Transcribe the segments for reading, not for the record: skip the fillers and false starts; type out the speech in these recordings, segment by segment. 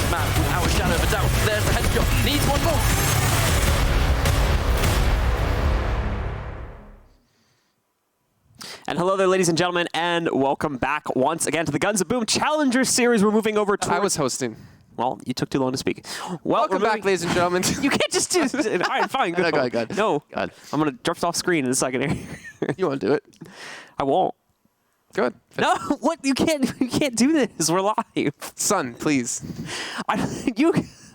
this map without a shadow of a doubt. There's the headshot. Needs one more. And hello there, ladies and gentlemen, and welcome back once again to the Guns of Boom Challenger Series. We're moving over to... I was hosting. Well, you took too long to speak. Welcome back, ladies and gentlemen. You can't just do this. All right, fine. Good. No, go. No. God. I'm going to drift off screen in a second here. You want to do it? I won't. Good. No, what? You can't do this. We're live. Son, please.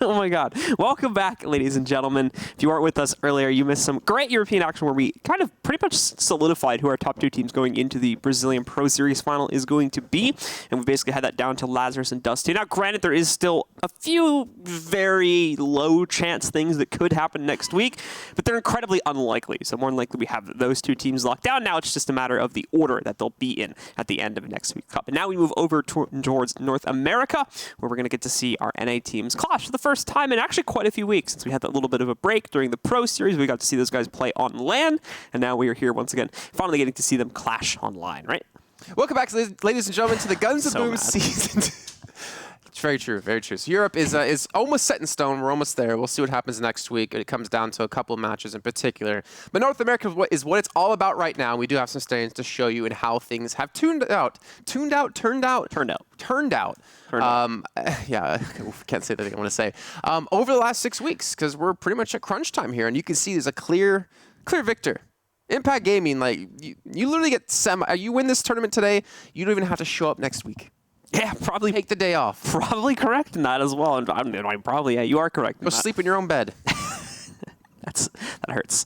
Oh my God. Welcome back, ladies and gentlemen. If you weren't with us earlier, you missed some great European action where we kind of pretty much solidified who our top two teams going into the Brazilian Pro Series final is going to be. And we basically had that down to Lazarus and Dusty. Now, granted, there is still a few very low chance things that could happen next week, but they're incredibly unlikely. So more than likely we have those two teams locked down. Now it's just a matter of the order that they'll be in at the end of next week's Cup. And now we move over towards North America, where we're going to get to see our NA teams clash for the first time in actually quite a few weeks, since we had that little bit of a break during the Pro Series. We got to see those guys play on LAN, and now we are here once again, finally getting to see them clash online, right? Welcome back, ladies and gentlemen, to the Guns of Boom mad. season. It's very true, very true. So Europe is almost set in stone. We're almost there. We'll see what happens next week. It comes down to a couple of matches in particular. But North America is what it's all about right now. We do have some standings to show you and how things have turned out. Yeah, can't say the thing I want to say. Over the last 6 weeks, because we're pretty much at crunch time here, and you can see there's a clear victor. Impact Gaming, like you literally get you win this tournament today, you don't even have to show up next week. Yeah, probably Take the day off. Probably correct in that as well. And I'm probably, yeah, you are correct. Go sleep in your own bed. That hurts.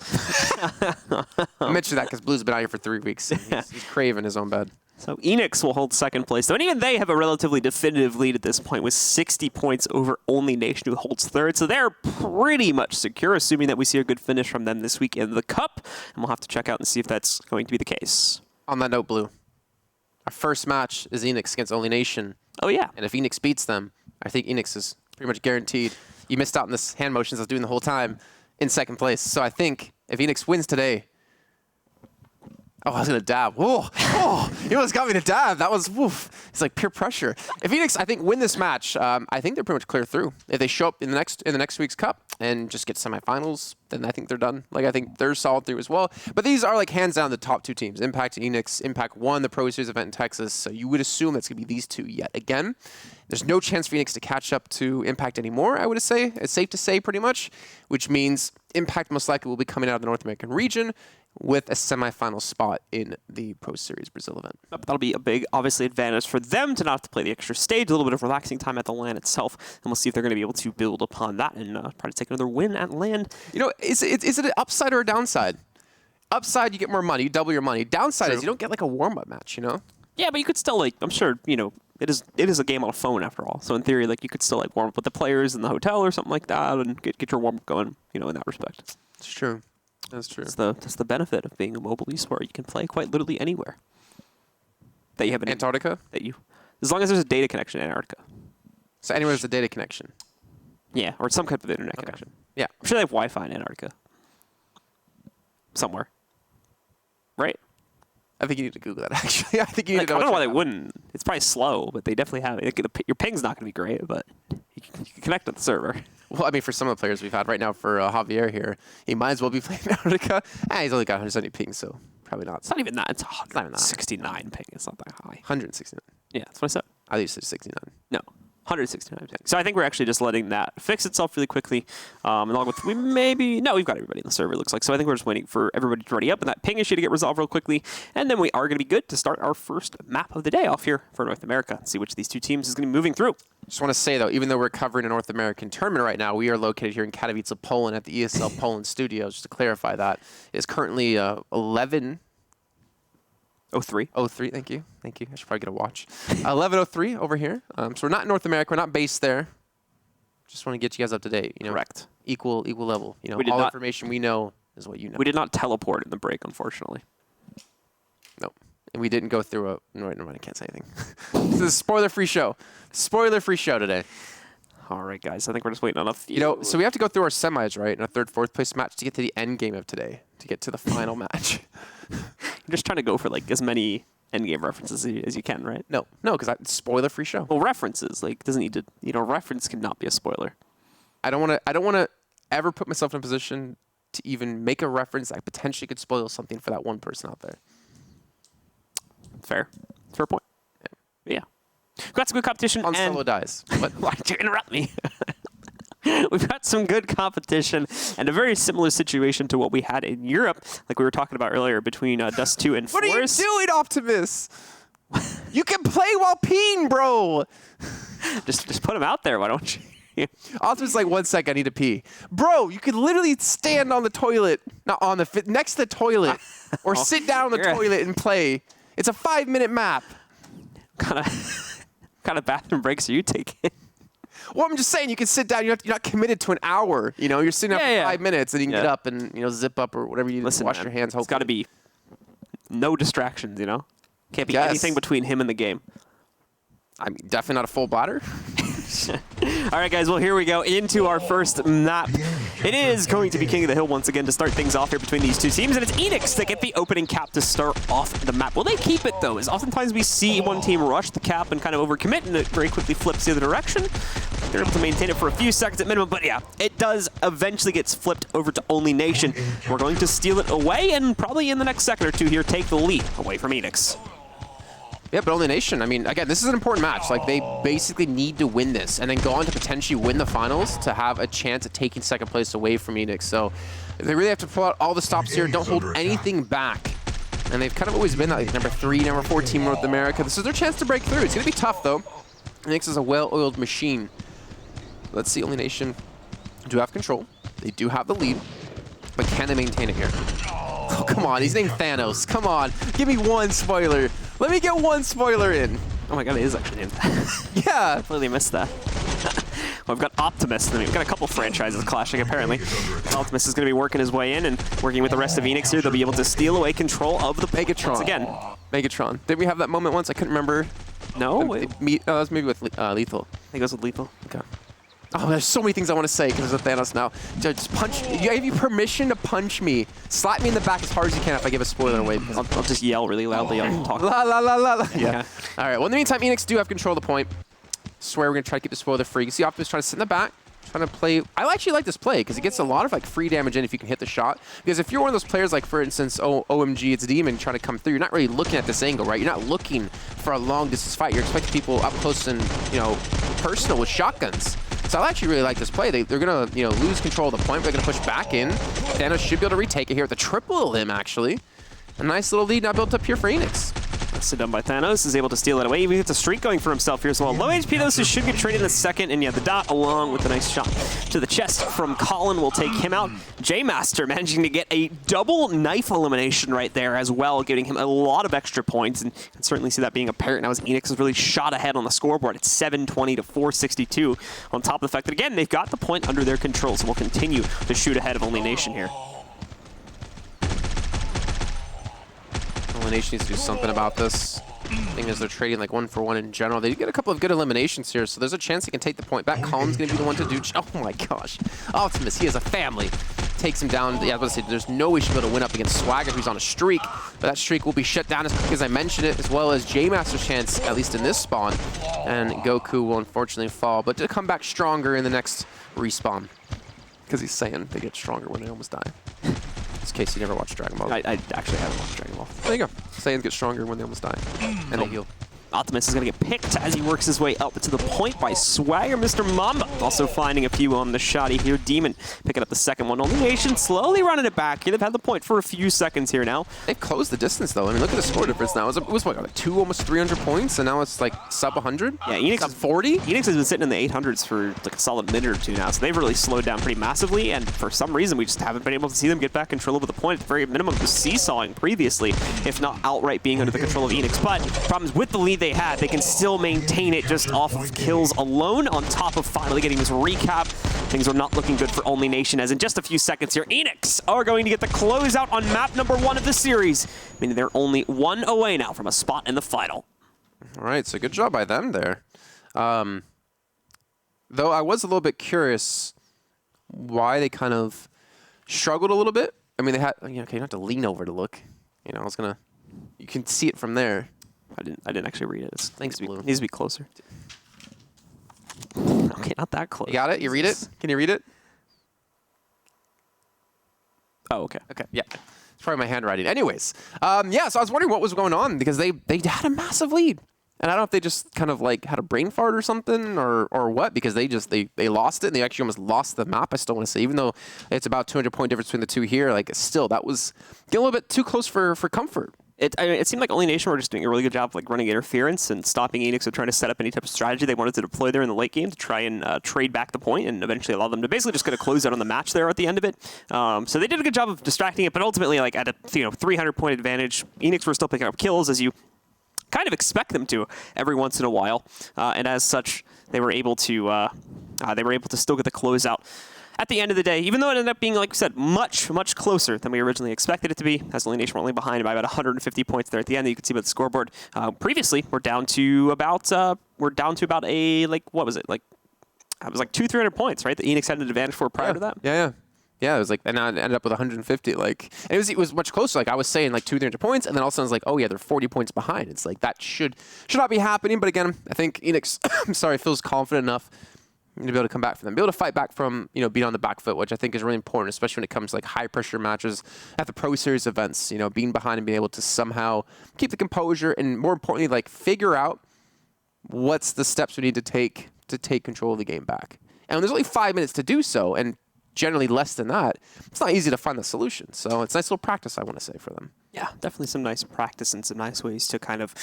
I mentioned that because Blue's been out here for 3 weeks. He's craving his own bed. So Eanix will hold second place, though, and even they have a relatively definitive lead at this point with 60 points over Only Nation, who holds third. So they're pretty much secure, assuming that we see a good finish from them this week in the Cup. And we'll have to check out and see if that's going to be the case. On that note, Blue, our first match is Eanix against Only Nation. Oh, yeah. And if Eanix beats them, I think Eanix is pretty much guaranteed. You missed out on this hand motions I was doing the whole time in second place. So I think if Eanix wins today... Oh, I was going to dab. Whoa. Oh, you almost got me to dab. That was, woof. It's like peer pressure. If Eanix, I think, win this match, I think they're pretty much clear through. If they show up in the next week's Cup and just get semifinals, then I think they're done. Like, I think they're solid through as well. But these are, like, hands down the top two teams. Impact and Eanix. Impact won the Pro Series event in Texas, so you would assume that's going to be these two yet again. There's no chance for Eanix to catch up to Impact anymore, I would say. It's safe to say, pretty much, which means Impact most likely will be coming out of the North American region with a semifinal spot in the Pro Series Brazil event. That'll be a big, obviously, advantage for them to not have to play the extra stage, a little bit of relaxing time at the LAN itself, and we'll see if they're going to be able to build upon that and try to take another win at LAN. You know, is it an upside or a downside? Upside, you get more money, you double your money. Downside is you don't get like a warm-up match, you know? Yeah, but you could still, like, I'm sure, you know, it is a game on a phone after all. So in theory, like, you could still, like, warm up with the players in the hotel or something like that and get your warm-up going, you know, in that respect. It's true. That's true. That's the benefit of being a mobile esport. You can play quite literally anywhere. That you have an Antarctica? As long as there's a data connection in Antarctica. So anywhere there's a data connection? Yeah, or some kind of internet connection. Yeah. I'm sure they have Wi-Fi in Antarctica. Somewhere. Right? I think you need to Google that, actually. I think you need to I don't know why they wouldn't. It's probably slow, but they definitely have it. Your ping's not going to be great, but you can connect to the server. Well, I mean, for some of the players we've had right now, for Javier here, he might as well be playing Antarctica. He's only got 170 ping, so probably not. It's not even that. It's not even that. 69 ping. It's not that high. 169. Yeah, that's what I said. I think you said 69. No. 169 ping. So I think we're actually just letting that fix itself really quickly. Along with we've got everybody in the server, it looks like. So I think we're just waiting for everybody to ready up and that ping issue to get resolved real quickly. And then we are going to be good to start our first map of the day off here for North America and see which of these two teams is going to be moving through. Just want to say, though, even though we're covering a North American tournament right now, we are located here in Katowice, Poland at the ESL Poland studios. Just to clarify that. It's currently 11:03. 03, thank you. Thank you. I should probably get a watch. 11:03 over here. So we're not in North America. We're not based there. Just want to get you guys up to date. You know, correct. Equal level. You know, all information we know is what you know. We did not teleport in the break, unfortunately. Nope. And we didn't go through a... No, I can't say anything. This is a spoiler-free show. Spoiler-free show today. All right, guys. I think we're just waiting on a few. You know, so we have to go through our semis, right? In a third, fourth place match to get to the end game of today, to get to the final match. I'm just trying to go for, like, as many endgame references as you can, right? No, because it's a spoiler-free show. Well, references, like, doesn't need to, reference cannot be a spoiler. I don't want to ever put myself in a position to even make a reference that potentially could spoil something for that one person out there. Fair point. Yeah. Got some good competition. On solo dies. But why'd you interrupt me? We've got some good competition and a very similar situation to what we had in Europe, like we were talking about earlier, between Dust 2 and what Force. are you doing, Optimus? You can play while peeing, bro. Just put him out there, why don't you? Optimus like, 1 sec, I need to pee. Bro, you could literally stand on the toilet, not on the next to the toilet, or sit down on the toilet and play. It's a 5-minute map. Kind of bathroom breaks are you taking? Well, I'm just saying you can sit down. You're not committed to an hour. You're sitting up for 5 minutes, and you can get up and zip up or whatever you need to wash your hands. It's got to be no distractions. Can't be anything between him and the game. I'm definitely not a full bladder. All right, guys. Well, here we go into our first map. It is going to be King of the Hill once again to start things off here between these two teams, and it's Eanix that get the opening cap to start off the map. Will they keep it, though? As oftentimes we see one team rush the cap and kind of overcommit, and it very quickly flips the other direction. They're able to maintain it for a few seconds at minimum, but yeah, it does eventually get flipped over to Only Nation. We're going to steal it away, and probably in the next second or two here, take the lead away from Eanix. Yeah, but Only Nation, I mean, again, this is an important match. Like, they basically need to win this and then go on to potentially win the finals to have a chance at taking second place away from Eanix. So they really have to pull out all the stops here, don't hold anything back. And they've kind of always been that like, number 3, number 4 team in North America. This is their chance to break through. It's going to be tough, though. Eanix is a well-oiled machine. Let's see, Only Nation do have control. They do have the lead, but can they maintain it here? Oh, come on, he's named Thanos. Come on, give me one spoiler. Let me get one spoiler in. Oh my god, it is actually named that. Yeah. Completely missed that. Well, we've got Optimus, and we've got a couple franchises clashing, apparently. Optimus is going to be working his way in and working with the rest of Eanix here. They'll be able to steal away control of the Megatron. once again. Megatron. Did we have that moment once? I couldn't remember. No? That was maybe with Lethal. I think it was with Lethal. Okay. Oh, there's so many things I want to say because there's a Thanos now. Just punch. I give you permission to punch me. Slap me in the back as hard as you can if I give a spoiler away. I'll just yell really loudly. I'll talk. La la la la la. Yeah. Okay. All right. Well, in the meantime, Eanix do have control of the point. Swear we're gonna try to keep the spoiler free. You see Optimus trying to sit in the back, trying to play. I actually like this play because it gets a lot of like free damage in if you can hit the shot. Because if you're one of those players like, for instance, OMG, it's Demon trying to come through, you're not really looking at this angle, right? You're not looking for a long distance fight. You're expecting people up close and personal with shotguns. So I actually really like this play. They're going to lose control of the point. They're going to push back in. Thanos should be able to retake it here with a triple him, actually. A nice little lead now built up here for Eanix. Nicely done by Thanos, is able to steal it away. Even gets a streak going for himself here as well. Low HP though, so should get traded in a second. And yeah, the dot along with the nice shot to the chest from Colin will take him out. J-Master managing to get a double knife elimination right there as well, giving him a lot of extra points. And you can certainly see that being apparent now as Eanix has really shot ahead on the scoreboard at 720 to 462. On top of the fact that, again, they've got the point under their control, so we'll continue to shoot ahead of Only Nation here. Only Nation needs to do something about this. Thing is, they're trading like 1-for-1 in general. They get a couple of good eliminations here, so there's a chance they can take the point back. Colin's going to be the one to do. Oh my gosh. Optimus, he has a family. Takes him down. Yeah, I was about to say, there's no way she'll be able to win up against Swagger, who's on a streak. But that streak will be shut down as quick as I mentioned it, as well as J-Master's chance, at least in this spawn. And Goku will unfortunately fall, but to come back stronger in the next respawn. Because he's saying they get stronger when they almost die. In case you never watched Dragon Ball. I actually haven't watched Dragon Ball. There you go. Saiyans get stronger when they almost die. And they heal. Optimus is going to get picked as he works his way up to the point by Swagger. Mr. Mamba also finding a few on the shotty here. Demon picking up the second one. Only Nation slowly running it back here. They've had the point for a few seconds here now. They've closed the distance, though. I mean, look at the score difference now. It was what, like almost 300 points, and now it's like sub 100? Yeah, Eanix sub 40? Eanix has been sitting in the 800s for like a solid minute or two now, so they've really slowed down pretty massively, and for some reason, we just haven't been able to see them get back control over the point. At the very minimum, just seesawing previously, if not outright being under the control of Eanix. But problems with the lead they had, they can still maintain it just off of kills alone, on top of finally getting this recap. Things are not looking good for Only Nation, as in just a few seconds here, Eanix are going to get the closeout on map number 1 of the series, meaning they're only 1 away now from a spot in the final. All right, so good job by them there. Though I was a little bit curious why they kind of struggled a little bit. I mean, they had, okay, you don't have to lean over to look. You know, you can see it from there. I didn't actually read it. Thanks, Blue. Needs to be closer. Okay, not that close. You got it? You read it? Can you read it? Oh, okay. Okay, yeah. It's probably my handwriting. Anyways, yeah, so I was wondering what was going on because they had a massive lead. And I don't know if they just kind of like had a brain fart or something or what, because they lost it and they actually almost lost the map, I still want to say. Even though it's about 200-point difference between the two here, like still, that was getting a little bit too close for comfort. It seemed like Only Nation were just doing a really good job of like running interference and stopping Eanix or trying to set up any type of strategy they wanted to deploy there in the late game to try and trade back the point and eventually allow them to basically just get a close out on the match there at the end of it. So they did a good job of distracting it, but ultimately, like at a 300-point advantage, Eanix were still picking up kills as you kind of expect them to every once in a while, and as such, they were able to still get the closeout at the end of the day, even though it ended up being, like we said, much much closer than we originally expected it to be. As Only Nation were only behind by about 150 points there at the end. You can see by the scoreboard. Previously, we're down to about a like what was it like? It was like 200-300 points, right? The Eanix had an advantage for prior to that. Yeah, it was like, and I ended up with 150. Like, it was much closer. Like I was saying, like 200-300 points, and then all of a sudden it's like, oh yeah, they're 40 points behind. It's like that should not be happening. But again, I think Eanix, feels confident enough to be able to come back from them, be able to fight back from being on the back foot, which I think is really important, especially when it comes to like high pressure matches at the Pro Series events. Being behind and being able to somehow keep the composure, and more importantly, like figure out what's the steps we need to take control of the game back. And there's only 5 minutes to do so, and generally less than that, it's not easy to find the solution. So it's a nice little practice, I want to say, for them. Yeah, definitely some nice practice and some nice ways to kind of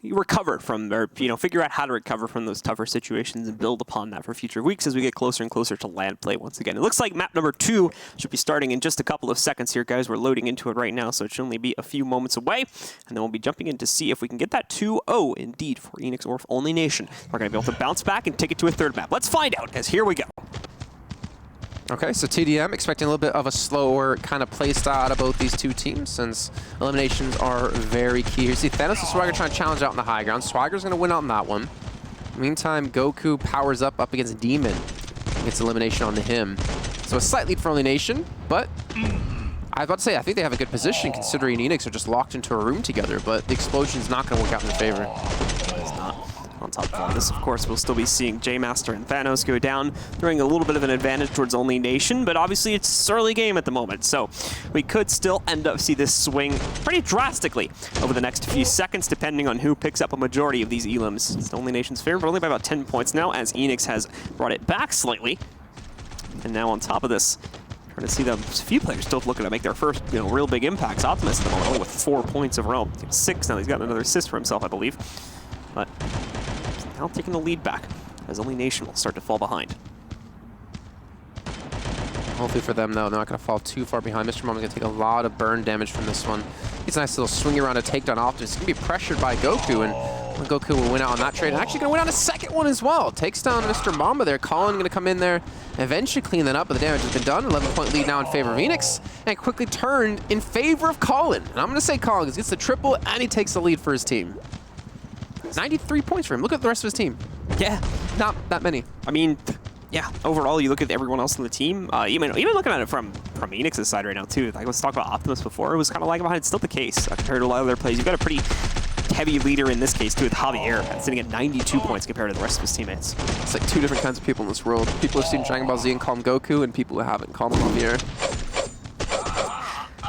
recover from, or figure out how to recover from those tougher situations and build upon that for future weeks as we get closer and closer to land play once again. It looks like map number 2 should be starting in just a couple of seconds here, guys. We're loading into it right now, so it should only be a few moments away, and then we'll be jumping in to see if we can get that 2-0 indeed for Eanix or Only Nation. We're going to be able to bounce back and take it to a third map. Let's find out, as here we go. Okay, so TDM expecting a little bit of a slower kind of play style out of both these two teams, since eliminations are very key. You see Thanos and Swagger trying to challenge out in the high ground. Swagger's going to win on that one. Meantime, Goku powers up against Demon. Gets elimination onto him. So a slight lead for Only Nation, but I was about to say, I think they have a good position considering Eanix are just locked into a room together, but the explosion's not going to work out in their favor. It's not. On top of all this, of course, we'll still be seeing J-Master and Thanos go down, throwing a little bit of an advantage towards Only Nation, but obviously it's early game at the moment, so we could still end up see this swing pretty drastically over the next few seconds, depending on who picks up a majority of these elims. It's Only Nation's favor, but only by about 10 points now, as Eanix has brought it back slightly. And now on top of this, trying to see a few players still looking to make their first, real big impacts. Optimus at the moment, only with 4 points overall. 6 now. He's got another assist for himself, I believe. But now taking the lead back, as Only Nation will start to fall behind. Hopefully for them, though, they're not going to fall too far behind. Mr. Mom's going to take a lot of burn damage from this one. It's a nice little swing around a takedown Optimus. He's going to be pressured by Goku, and Goku will win out on that trade. And actually going to win out a second one as well. Takes down Mr. Mamba there. Colin going to come in there, eventually clean that up, but the damage has been done. 11-point lead now in favor of Eanix, and quickly turned in favor of Colin. And I'm going to say Colin gets the triple, and he takes the lead for his team. 93 points for him. Look at the rest of his team. Yeah. Not that many. I mean, yeah, overall, you look at everyone else on the team, even looking at it from Eanix's side right now, too. Like, let's talk about Optimus before. It was kind of lagging behind. It's still the case compared to a lot of their plays. You've got a pretty heavy leader in this case, too, with Javier, sitting at 92 points compared to the rest of his teammates. It's like two different kinds of people in this world. People who've seen Dragon Ball Z and call him Goku, and people who haven't called him Javier.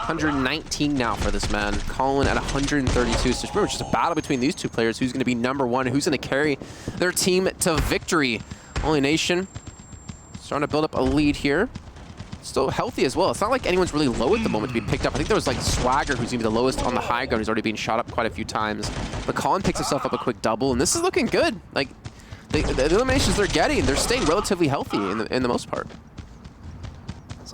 119 now for this man. Colin at 132. So remember, just a battle between these two players. Who's going to be number one? Who's going to carry their team to victory? Only Nation starting to build up a lead here. Still healthy as well. It's not like anyone's really low at the moment to be picked up. I think there was like Swagger, who's going to be the lowest on the high ground. He's already been shot up quite a few times. But Colin picks himself up a quick double, and this is looking good. Like the eliminations they're getting, they're staying relatively healthy in the most part.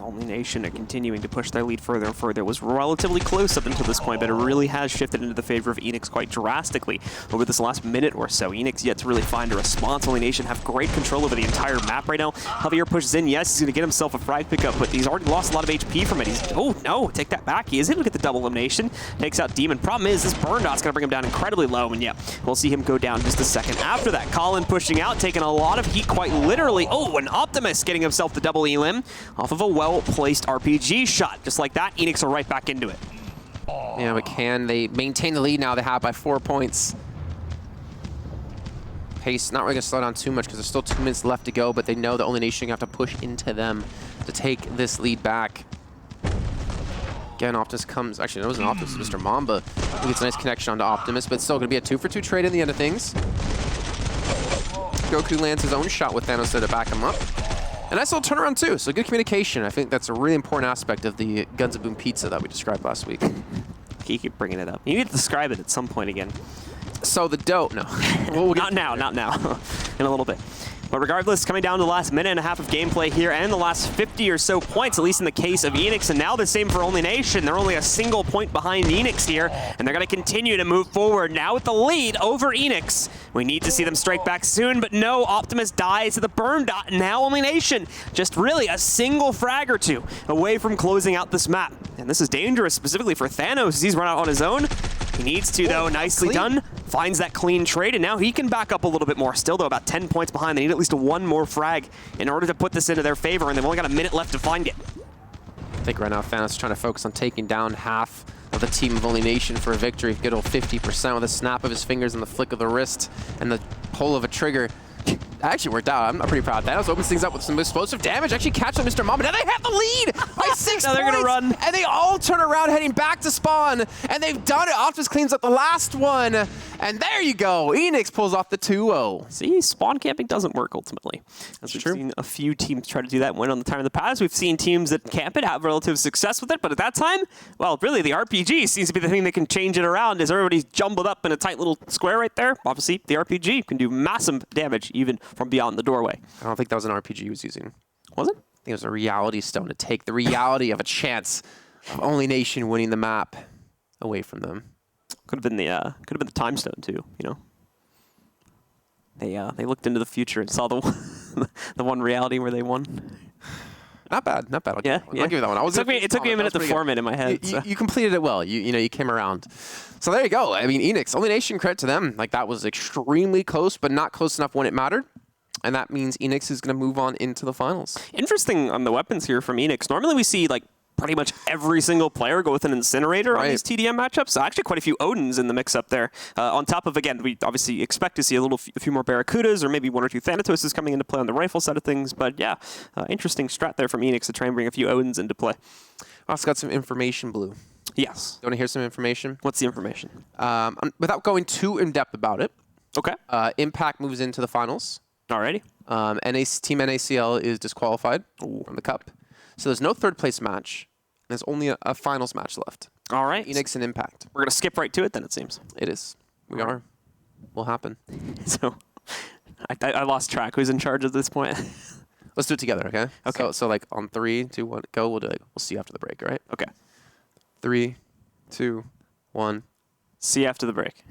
Only Nation are continuing to push their lead further and further. It was relatively close up until this point, but it really has shifted into the favor of Eanix quite drastically over this last minute or so. Eanix yet to really find a response. Only Nation have great control over the entire map right now. Javier pushes in. Yes, he's going to get himself a frag pickup, but he's already lost a lot of HP from it. Oh, no, take that back. He is able to get the double elimination. Takes out Demon. Problem is, this burn dot's going to bring him down incredibly low, and yeah, we'll see him go down just a second after that. Colin pushing out, taking a lot of heat quite literally. Oh, and Optimus getting himself the double elim off of a well-placed RPG shot. Just like that, Eanix are right back into it. Yeah, but can they maintain the lead now they have by 4 points? pace not really going to slow down too much because there's still 2 minutes left to go, but they know the only nation have to push into them to take this lead back. Again, Optimus comes, actually, it wasn't Optimus, Mr. Mamba, who gets a nice connection onto Optimus, but it's still going to be a 2-for-2 trade in the end of things. Goku lands his own shot with Thanos there to back him up. And nice little turnaround too, so good communication. I think that's a really important aspect of the Guns of Boom pizza that we described last week. You keep bringing it up. You need to describe it at some point again. So the dough, no. We'll not now. In a little bit. But regardless, coming down to the last minute and a half of gameplay here and the last 50 or so points, at least in the case of Eanix, and now the same for Only Nation. They're only a single point behind Eanix here, and they're going to continue to move forward now with the lead over Eanix. We need to see them strike back soon, but no, Optimus dies to the burn dot, and now Only Nation just really a single frag or two away from closing out this map. And this is dangerous, specifically for Thanos, as he's run out on his own. He needs to, though. Nicely done. Finds that clean trade, and now he can back up a little bit more. Still, though, about 10 points behind. They need at least one more frag in order to put this into their favor, and they've only got a minute left to find it. I think right now Thanos is trying to focus on taking down half of the team of Only Nation for a victory. Good old 50% with a snap of his fingers and the flick of the wrist and the pull of a trigger. Actually worked out. I'm pretty proud. Thanos opens things up with some explosive damage. Actually catches Mr. Mamba. Now they have the lead by 6 points. Now they're going to run. And they all turn around heading back to spawn. And they've done it. Optimus cleans up the last one. And there you go. Eanix pulls off the 2-0. See, spawn camping doesn't work ultimately. As we've seen a few teams try to do that and win on the time in the past. We've seen teams that camp it have relative success with it. But at that time, well, really the RPG seems to be the thing that can change it around as everybody's jumbled up in a tight little square right there. Obviously, the RPG can do massive damage even from beyond the doorway. I don't think that was an RPG he was using. Was it? I think it was a reality stone to take the reality of a chance of Only Nation winning the map away from them. Could have been the time stone too. You know, they looked into the future and saw the the one reality where they won. Not bad, not bad. I'll give you that one. It took me a minute to form it in my head. You completed it well. You came around. So there you go. I mean, Eanix, Only Nation, credit to them. Like, that was extremely close, but not close enough when it mattered. And that means Eanix is going to move on into the finals. Interesting on the weapons here from Eanix. Normally we see like pretty much every single player go with an Incinerator on these TDM matchups. So actually quite a few Odins in the mix up there. On top of, again, we obviously expect to see a few more Barracudas or maybe 1 or 2 Thanatoses coming into play on the rifle side of things. But yeah, interesting strat there from Eanix to try and bring a few Odins into play. Also got some information, Blue. Yes. You want to hear some information? What's the information? Without going too in-depth about it. Okay. Impact moves into the finals. Alrighty. Team NACL is disqualified from the cup. So there's no third place match. There's only a finals match left. All right. Eanix and Impact. We're going to skip right to it then, it seems. It is. We are. Will happen. So I lost track. Who's in charge at this point? Let's do it together, okay? Okay. So like on 3, 2, 1, go. We'll see you after the break, all right? Okay. 3, 2, 1. See you after the break.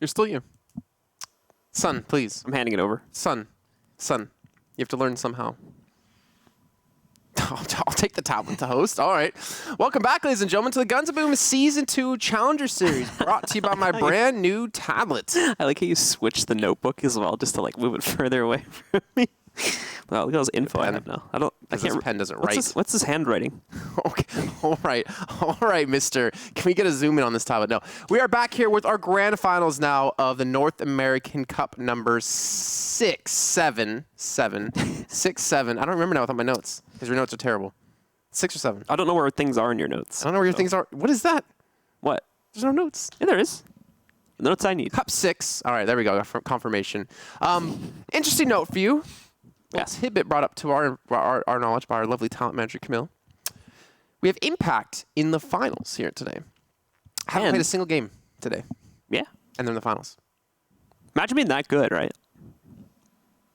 You're still you. Son, please. I'm handing it over. Son. You have to learn somehow. I'll take the tablet to host. All right. Welcome back, ladies and gentlemen, to the Guns of Boom Season 2 Challenger Series, brought to you by my brand new tablet. I like how you switched the notebook as well, just to like move it further away from me. Wow, look at those info I have now. I can't. This pen doesn't write. What's this handwriting? Okay. All right, mister. Can we get a zoom in on this tablet? No. We are back here with our grand finals now of the North American Cup number 6, 7. I don't remember now without my notes, because your notes are terrible. 6 or 7. I don't know where things are in your notes. I don't know where your things are. What is that? What? There's no notes. Yeah, there is. The notes I need. Cup 6. All right, there we go. Confirmation. Interesting note for you. Yes. Tidbit brought up to our knowledge by our lovely talent manager, Camille. We have Impact in the finals here today. Haven't played a single game today. Yeah. And they're in the finals. Imagine being that good, right?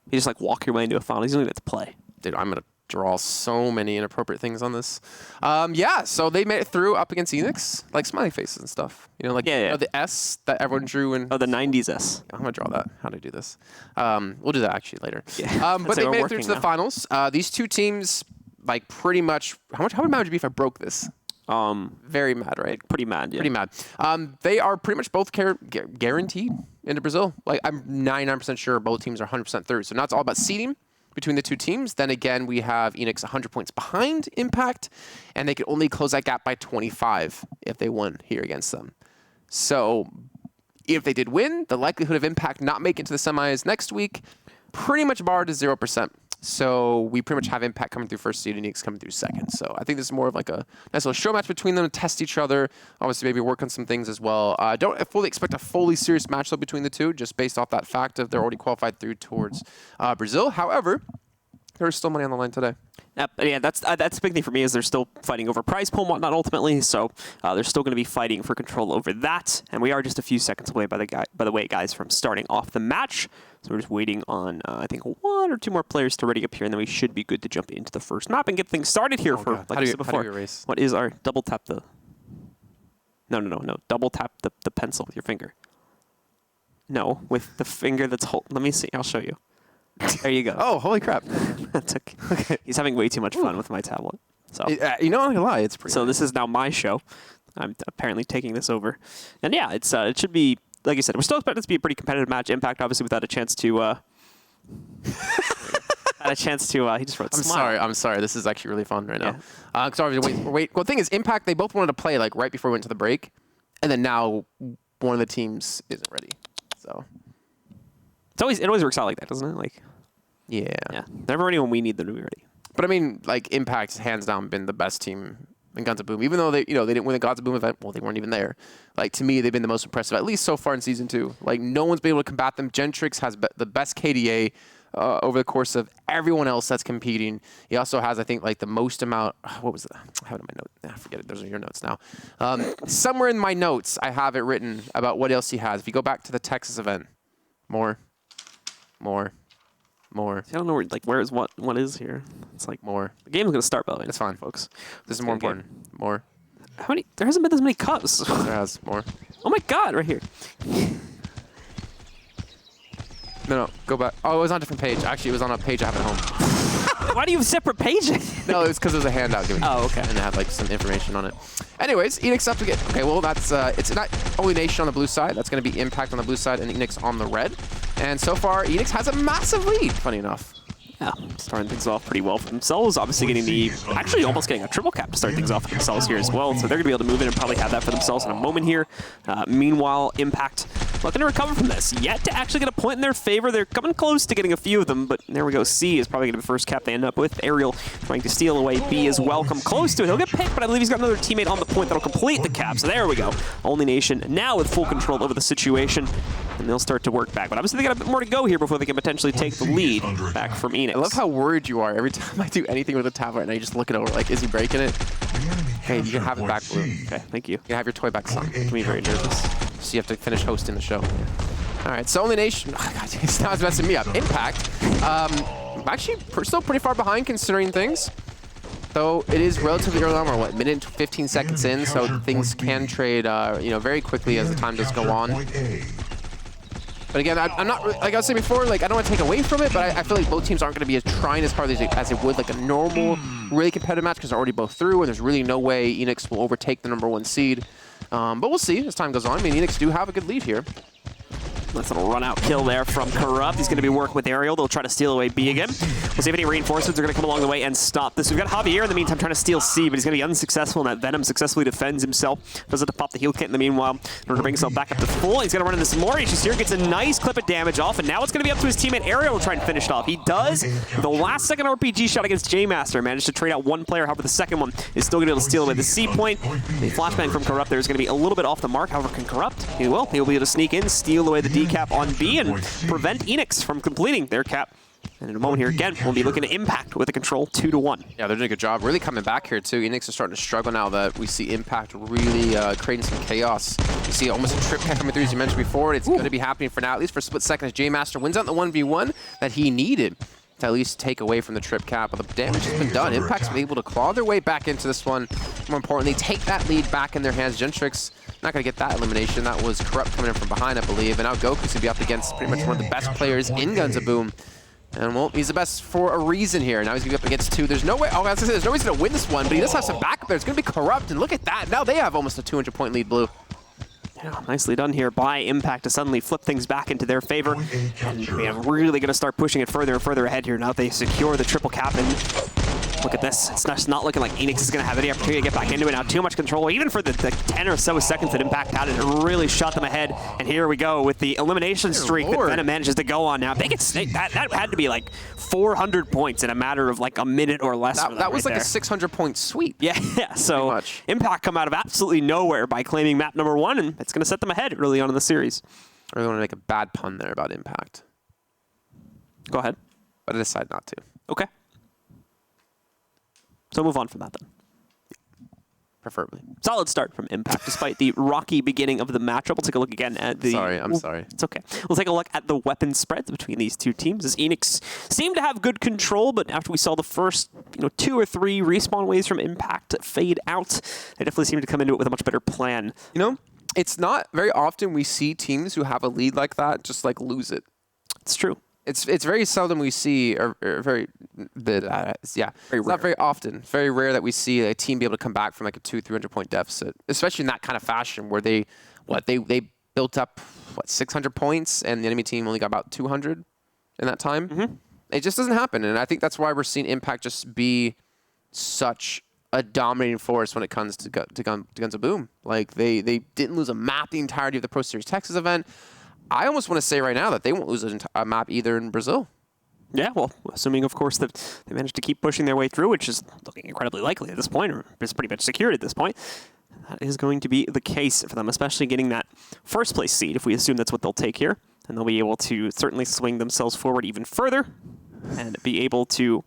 You just like walk your way into a final. You don't even have to play. Dude, I'm going to draw so many inappropriate things on this. Yeah, so they made it through up against Eanix, like smiley faces and stuff. You know, like Yeah. You know, the S that everyone drew in. Oh, the 90s S. I'm going to draw that. How to do this. We'll do that actually later. Yeah. But they made it through to the finals. These two teams, like pretty much, how mad would you be if I broke this? Very mad, right? Pretty mad, yeah. Pretty mad. They are pretty much both guaranteed into Brazil. Like, I'm 99% sure both teams are 100% through. So now it's all about seeding between the two teams. Then again, we have Eanix 100 points behind Impact, and they can only close that gap by 25 if they won here against them. So if they did win, the likelihood of Impact not making it to the semis next week pretty much barred to 0%. So we pretty much have Impact coming through first seed and Eanix coming through second. So I think this is more of like a nice little show match between them to test each other. Obviously, maybe work on some things as well. I don't fully expect a fully serious matchup between the two, just based off that fact of they're already qualified through towards Brazil. However, there's still money on the line today. Yeah, that's the big thing for me is they're still fighting over prize pool and whatnot ultimately. So they're still going to be fighting for control over that. And we are just a few seconds away, by the way, guys, from starting off the match. So we're just waiting on, I think, 1 or 2 more players to ready up here, and then we should be good to jump into the first map and get things started here like I said before. How do you erase? What is our double tap the? No. Double tap the pencil with your finger. No, with the finger that's Let me see. I'll show you. There you go. Oh, holy crap. That's okay. He's having way too much fun with my tablet. So You know, I'm not gonna lie, it's pretty So nice. this is now my show. I'm apparently taking this over. And yeah, it should be, like I said, we're still expecting this to be a pretty competitive match. Impact, obviously, without a chance to... he just wrote smile. I'm sorry. This is actually really fun right now. Because obviously, well, the thing is, Impact, they both wanted to play like right before we went to the break. And then now one of the teams isn't ready. So... It always works out like that, doesn't it? Like, yeah. They're never ready when we need them to be ready. But I mean, like, Impact's hands down been the best team in Guns of Boom. Even though they didn't win the Guns of Boom event, well, they weren't even there. Like, to me, they've been the most impressive, at least so far in Season 2. Like, no one's been able to combat them. Gentrix has the best KDA over the course of everyone else that's competing. He also has, I think, like, the most amount... What was that? I have it in my notes. Forget it. Those are your notes now. Somewhere in my notes, I have it written about what else he has. If you go back to the Texas event, more. I don't know where is what is here. It's like more. The game's gonna start, by the way. That's fine, folks. This is more important. More. How many? There hasn't been this many cups. There has more. Oh my God! Right here. No, go back. Oh, it was on a different page. Actually, it was on a page I have at home. Why do you have separate pages? No, it was because it was a handout given. Oh, okay. And it had like some information on it. Anyways, Eanix up to get. Okay, well that's it's not only Nation on the blue side. That's going to be Impact on the blue side and Eanix on the red. And so far, Eanix has a massive lead. Funny enough. Yeah, starting things off pretty well for themselves. Obviously actually almost getting a triple cap to start things off for themselves here as well. So they're going to be able to move in and probably have that for themselves in a moment here. Meanwhile, Impact looking to recover from this. Yet to actually get a point in their favor. They're coming close to getting a few of them, but there we go. C is probably going to be the first cap they end up with. Ariel trying to steal away. B as well. Come close to it. He'll get picked, but I believe he's got another teammate on the point that'll complete the cap. So there we go. Only Nation now with full control over the situation, and they'll start to work back. But obviously they got a bit more to go here before they can potentially take the lead back from Eanix. I love how worried you are every time I do anything with a tablet and I just look it over like, is he breaking it? Hey, you can have it back, Blue. Okay, thank you. You can have your toy back, son. Making me very nervous. So you have to finish hosting the show. All right, so Only Nation. Oh, God, it's now messing me up. Impact. Actually, still pretty far behind considering things. Though it is relatively early on. We're what, minute 15 seconds in, so things can trade, very quickly as the time does go on. But again, I'm not, like I was saying before, like I don't want to take away from it, but I feel like both teams aren't going to be as trying as hard as they would like a normal, really competitive match because they're already both through, and there's really no way Eanix will overtake the #1 seed. But we'll see as time goes on. I mean, Eanix do have a good lead here. Nice little run-out kill there from Corrupt. He's going to be working with Aerial. They'll try to steal away B again. We'll see if any reinforcements are going to come along the way and stop this. We've got Javier in the meantime trying to steal C, but he's going to be unsuccessful, and that Venom successfully defends himself. Does it to pop the heal kit in the meanwhile in order to bring himself back up to full. He's going to run into some more issues here. Gets a nice clip of damage off, and now it's going to be up to his teammate Aerial to try and finish it off. He does. The last second RPG shot against J-Master managed to trade out one player. However, the second one is still going to be able to steal away the C point. The flashbang from Corrupt there is going to be a little bit off the mark. However, can Corrupt? He will. He will be able to sneak in, steal away the decap on B, and prevent Eanix from completing their cap. And in a moment here, again, we'll be looking to Impact with a control 2-1. Yeah, they're doing a good job. Really coming back here, too. Eanix is starting to struggle now that we see Impact really creating some chaos. You see almost a trip cat coming through, as you mentioned before. It's going to be happening for now, at least for a split second, as J-Master wins out the 1v1 that he needed to at least take away from the trip cap. But the damage has been done. Impact's been able to claw their way back into this one. More importantly, take that lead back in their hands. Gentrix not going to get that elimination. That was Corrupt coming in from behind, I believe. And now Goku's going to be up against pretty much one of the best players in Guns of Boom. And, well, he's the best for a reason here. Now he's going to be up against two. There's no way, I was going to say, there's no reason to win this one, but he does have some backup there. It's going to be Corrupt, and look at that. Now they have almost a 200-point lead, Blue. Yeah, nicely done here by Impact to suddenly flip things back into their favor. And man, really going to start pushing it further and further ahead here now that they secure the triple cap. And look at this. It's just not looking like Eanix is going to have any opportunity to get back into it now. Too much control, even for the 10 or so seconds that Impact had, it really shot them ahead. And here we go with the elimination streak that Venom manages to go on now. If they get snaked, that had to be like 400 points in a matter of like a minute or less. That was right like there. a 600-point sweep. Yeah. So Impact come out of absolutely nowhere by claiming map #1, and it's going to set them ahead early on in the series. I really want to make a bad pun there about Impact. Go ahead. But I decided not to. Okay. So move on from that then. Preferably. Solid start from Impact, despite the rocky beginning of the matchup. We'll take a look again at the... I'm sorry. It's okay. We'll take a look at the weapon spreads between these two teams, as Eanix seemed to have good control, but after we saw the first 2 or 3 respawn waves from Impact fade out, they definitely seemed to come into it with a much better plan. It's not very often we see teams who have a lead like that just like lose it. It's true. It's very seldom we see, or very, it's not very often. It's very rare that we see a team be able to come back from like a 200-300 point deficit, especially in that kind of fashion where they built up 600 points and the enemy team only got about 200 in that time. Mm-hmm. It just doesn't happen, and I think that's why we're seeing Impact just be such a dominating force when it comes to Guns of Boom. Like they didn't lose a map the entirety of the Pro Series Texas event. I almost want to say right now that they won't lose a map either in Brazil. Yeah, well, assuming, of course, that they managed to keep pushing their way through, which is looking incredibly likely at this point, or is pretty much secured at this point. That is going to be the case for them, especially getting that first-place seed, if we assume that's what they'll take here. And they'll be able to certainly swing themselves forward even further and be able to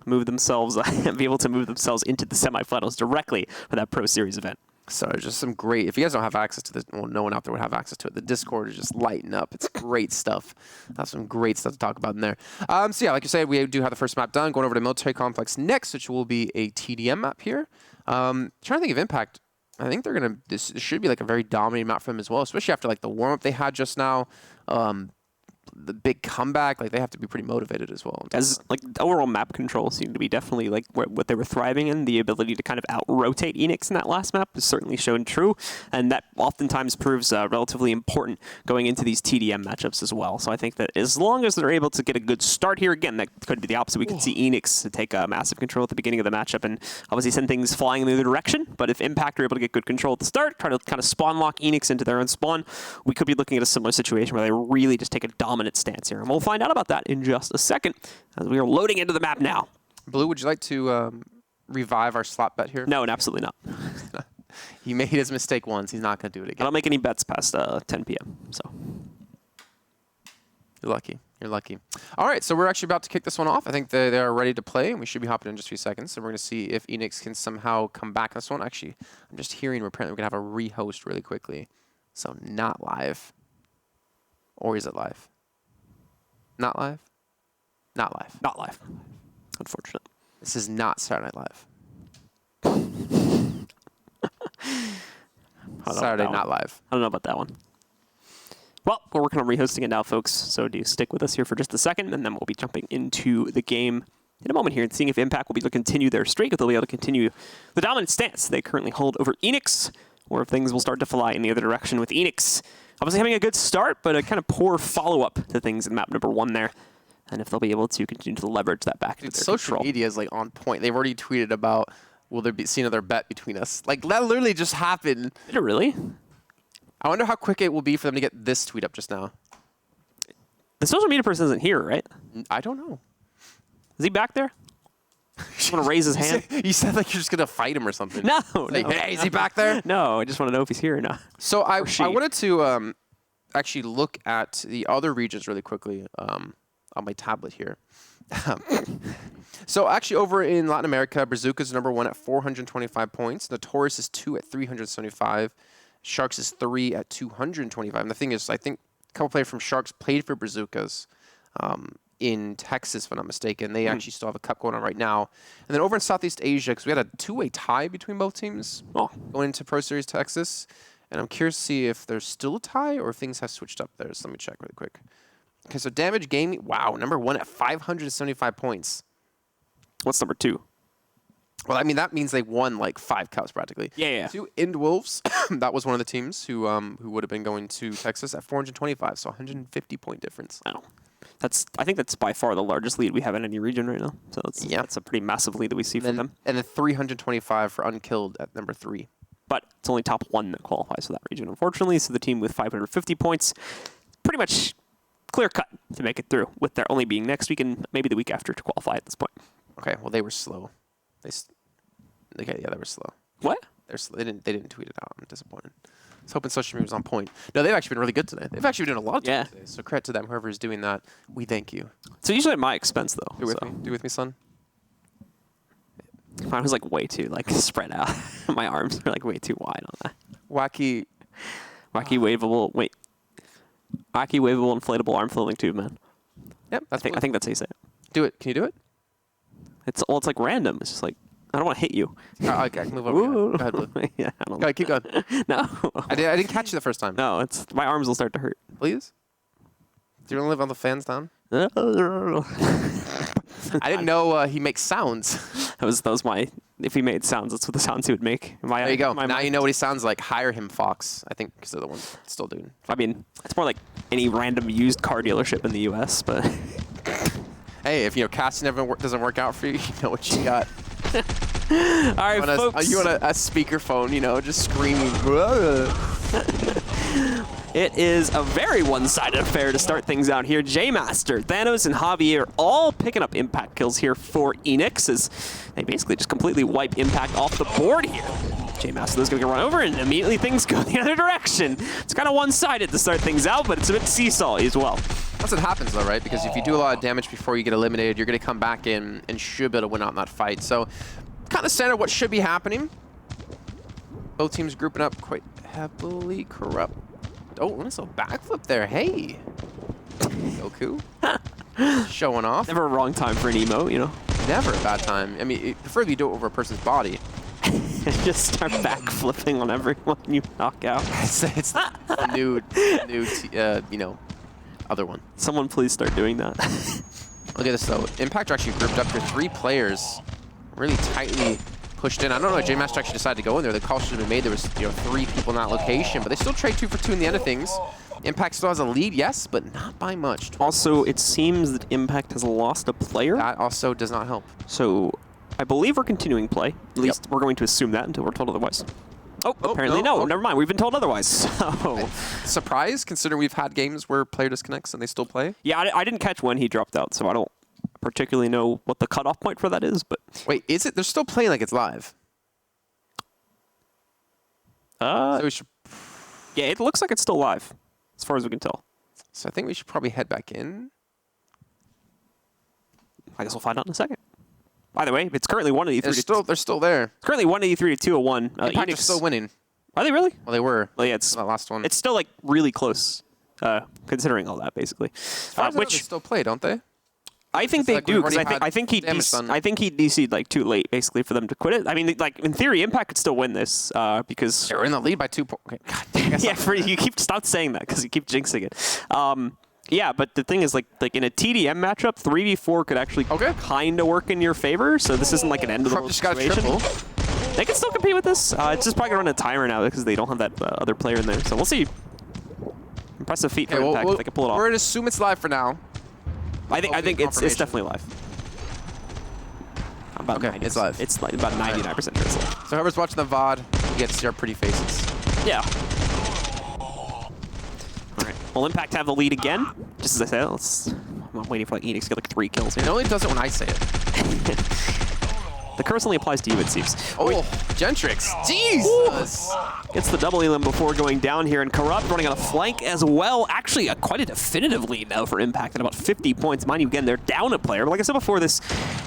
move themselves into the semifinals directly for that Pro Series event. Sorry, just some great... If you guys don't have access to this, well, no one out there would have access to it. The Discord is just lighting up. It's great stuff. That's some great stuff to talk about in there. So yeah, like you said, we do have the first map done. Going over to Military Complex next, which will be a TDM map here. Trying to think of Impact. I think they're going to... This should be like a very dominating map for them as well, especially after like the warm-up they had just now. The big comeback, like they have to be pretty motivated as well. As like overall map control seemed to be definitely like what they were thriving in. The ability to kind of out-rotate Eanix in that last map has certainly shown true, and that oftentimes proves relatively important going into these TDM matchups as well. So I think that as long as they're able to get a good start here, again, that could be the opposite. We could see Eanix take massive control at the beginning of the matchup and obviously send things flying in the other direction. But if Impact are able to get good control at the start, try to kind of spawn lock Eanix into their own spawn, we could be looking at a similar situation where they really just take a dominant stance here. And we'll find out about that in just a second as we are loading into the map now. Blue, would you like to revive our slot bet here? No, absolutely not. He made his mistake once. He's not going to do it again. I don't make any bets past 10 p.m. So you're lucky. You're lucky. All right, so we're actually about to kick this one off. I think they are ready to play, and we should be hopping in just a few seconds. So we're going to see if Eanix can somehow come back on this one. Actually, I'm just hearing apparently we're going to have a rehost really quickly. So not live. Or is it live? Not live? Not live. Not live. Unfortunate. This is not Saturday Night Live. Saturday Not Live. I don't know about that one. Well, we're working on rehosting it now, folks, so do stick with us here for just a second, and then we'll be jumping into the game in a moment here and seeing if Impact will be able to continue their streak, if they'll be able to continue the dominant stance they currently hold over Eanix, or if things will start to fly in the other direction with Eanix. Obviously having a good start, but a kind of poor follow-up to things in map number 1 there. And if they'll be able to continue to leverage that back into their social control. media is like on point. They've already tweeted about, will there be see another bet between us? Like, that literally just happened. Did it really? I wonder how quick it will be for them to get this tweet up just now. The social media person isn't here, right? I don't know. Is he back there? Just want to raise his hand? You said like you're just going to fight him or something. No, Like, no. hey, is he back there? No, I just want to know if he's here or not. So I she. wanted to actually look at the other regions really quickly on my tablet here. So actually over in Latin America, Brazuca's number 1 at 425 points. Notorious is 2 at 375. Sharks is 3 at 225. And the thing is, I think a couple players from Sharks played for Brazucas in Texas, if I'm not mistaken. They actually still have a cup going on right now. And then over in Southeast Asia, because we had a 2-way tie between both teams going into Pro Series Texas. And I'm curious to see if there's still a tie or if things have switched up there. So let me check really quick. Okay, so Damage Gaming, wow, number 1 at 575 points. What's number 2? Well, I mean, that means they won like 5 cups practically. Yeah. 2 Ind Wolves, that was one of the teams who would have been going to Texas at 425, so 150-point difference. Wow. I think that's by far the largest lead we have in any region right now. So that's a pretty massive lead that we see from them. And then 325 for Unkilled at number 3. But it's only top 1 that qualifies for that region, unfortunately. So the team with 550 points, pretty much clear cut to make it through, with their only being next week and maybe the week after to qualify at this point. Okay, well, they were slow. They were slow. What? They didn't tweet it out. I'm disappointed. I was hoping social media was on point. No, they've actually been really good today. They've actually been doing a lot today. So credit to them. Whoever is doing that, we thank you. So usually at my expense, though. Do with me, son. Mine was like way too spread out. My arms are like way too wide on that. Wacky waveable inflatable arm floating tube, man. Yep, I think that's how you say it. Do it. Can you do it? It's like random. It's just like I don't want to hit you. Okay, move over. Go ahead, Blue. Yeah, I don't Go ahead, keep going. No. I didn't catch you the first time. No, my arms will start to hurt. Please? Do you want to live on the fans down? I I didn't know he makes sounds. That was my. If he made sounds, that's what the sounds he would make. There you go. Now you know what he sounds like. Hire him, Fox. I think because they're the ones still doing. I mean, it's more like any random used car dealership in the U.S., but. Hey, if casting doesn't work out for you, you know what you got. All right, folks. You want a speakerphone, just screaming. It is a very one-sided affair to start things out here. J-Master, Thanos, and Javier all picking up impact kills here for Eanix as they basically just completely wipe impact off the board here. J-Master is going to get run over, and immediately things go the other direction. It's kind of one-sided to start things out, but it's a bit seesaw as well. That's what happens, though, right? Because if you do a lot of damage before you get eliminated, you're going to come back in and should be able to win out in that fight. So kind of standard what should be happening. Both teams grouping up quite heavily. Corrupt. Oh, nice little backflip there. Hey. Goku. Showing off. Never a wrong time for an emo, Never a bad time. I mean, preferably do it over a person's body. Just start backflipping on everyone you knock out. It's a new other one. Someone please start doing that. Look at this, though. Impact are actually grouped up for 3 players. Really tightly pushed in. I don't know if J-Master actually decided to go in there. The call should have been made. There was 3 people in that location, but they still trade 2 for 2 in the end of things. Impact still has a lead, yes, but not by much. Also, it seems that Impact has lost a player. That also does not help. So I believe we're continuing play. At least we're going to assume that until we're told otherwise. Oh, apparently no. Never mind. We've been told otherwise. So. Surprised, considering we've had games where player disconnects and they still play? Yeah, I didn't catch when he dropped out, so I don't particularly know what the cutoff point for that is. But wait, is it? They're still playing like it's live. So we should. Yeah, it looks like it's still live, as far as we can tell. So I think we should probably head back in. I guess we'll find out in a second. By the way, it's currently 183. They're still there. It's currently 183 to 201. Impact are still winning. Are they really? Well, they were. Well, yeah, it's that last one. It's still really close, considering all that basically. They still play, don't they? I think they like do we've because already I think he damage done. DC'd like too late basically for them to quit it. I mean, like in theory, Impact could still win this because They're in the lead by 2 points. Okay. God, dang, yeah, you keep stop saying that because you keep jinxing it. Yeah, but the thing is, like in a TDM matchup, 3v4 could actually kind of work in your favor. So this isn't like an end of the world just got a situation. triple. They can still compete with this. It's just probably gonna run a timer now because they don't have that other player in there. So we'll see. Impressive feat for Impact if they can pull it off. We're gonna assume it's live for now. I think it's definitely live. About it's live. It's like about 99% sure it's live. So whoever's watching the VOD gets to see our pretty faces. Yeah. All right. Well, Impact have the lead again. Just as I said, I'm waiting for like Eanix to get like 3 kills here. It only does it when I say it. The curse only applies to you, it seems. Oh, Gentrix. Jesus. Gets the double elim before going down here, and Corrupt running on a flank as well. Actually, quite a definitive lead now for Impact at about 50 points. Mind you, again, they're down a player. But like I said before, this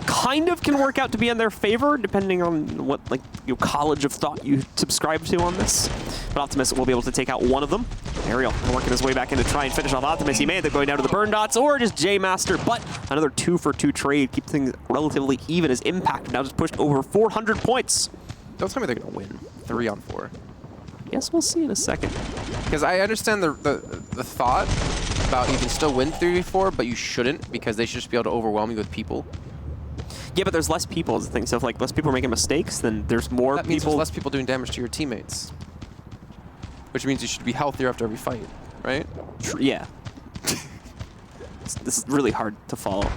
kind of can work out to be in their favor, depending on what like your college of thought you subscribe to on this. But Optimus will be able to take out one of them. Ariel working his way back in to try and finish off Optimus. He may end up going down to the burn dots or just J-Master, but another 2-for-2 trade keeps things relatively even as Impact now just pushed over 400 points. Don't tell me they're going to win 3 on 4. Guess we'll see in a second. Because I understand the thought about you can still win 3v4, but you shouldn't because they should just be able to overwhelm you with people. Yeah, but there's less people is the thing. So if like less people are making mistakes, then there's more that means people. There's less people doing damage to your teammates. Which means you should be healthier after every fight, right? Yeah. This is really hard to follow.